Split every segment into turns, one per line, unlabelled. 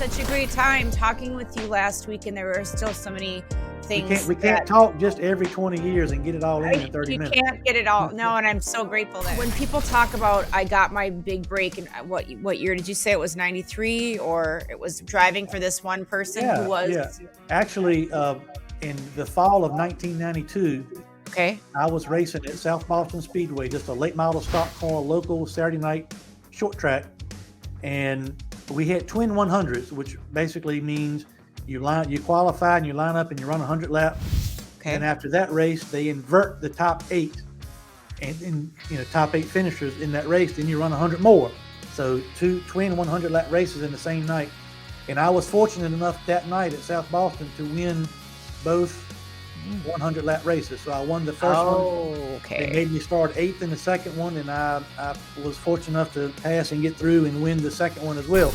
such a great time talking with you last week, and there were still so many things.
We can't talk just every 20 years and get it all in 30 minutes.
You can't get it all. No, and I'm so grateful that when people talk about I got my big break, and what year did you say it was? 93, or it was driving for this one person who was?
Yeah, actually, in the fall of 1992.
Okay.
I was racing at South Boston Speedway, just a late model stock car, local Saturday night short track, and we had twin 100s, which basically means you qualify and you line up and you run 100 laps. Okay. And after that race, they invert the top 8, and top 8 finishers in that race. Then you run 100 more. So 2 twin 100 lap races in the same night. And I was fortunate enough that night at South Boston to win both 100 lap races. So I won the first one.
Okay.
They made me start 8th in the second one, and I was fortunate enough to pass and get through and win the second one as well.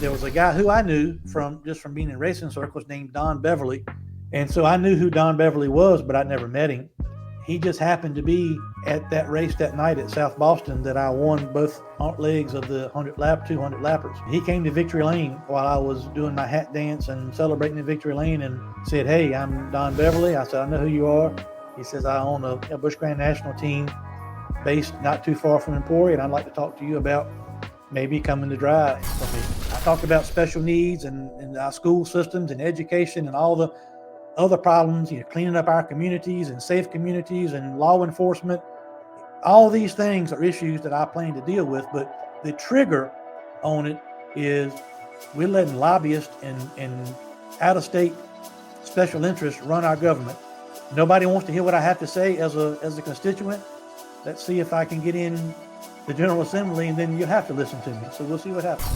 There was a guy who I knew from being in racing circles named Don Beverly. And so I knew who Don Beverly was, but I never met him. He just happened to be at that race that night at South Boston that I won both legs of the 200 lappers. He came to Victory Lane while I was doing my hat dance and celebrating in Victory Lane and said, "Hey, I'm Don Beverly." I said, "I know who you are." He says, "I own a Busch Grand National team based not too far from Emporia, and I'd like to talk to you about maybe coming to drive for me." I talked about special needs and our school systems and education and all the other problems, cleaning up our communities and safe communities and law enforcement. All these things are issues that I plan to deal with, but the trigger on it is we're letting lobbyists and out-of-state special interests run our government. Nobody wants to hear what I have to say as a constituent. Let's see if I can get in the General Assembly, and then you'll have to listen to me. So we'll see what happens.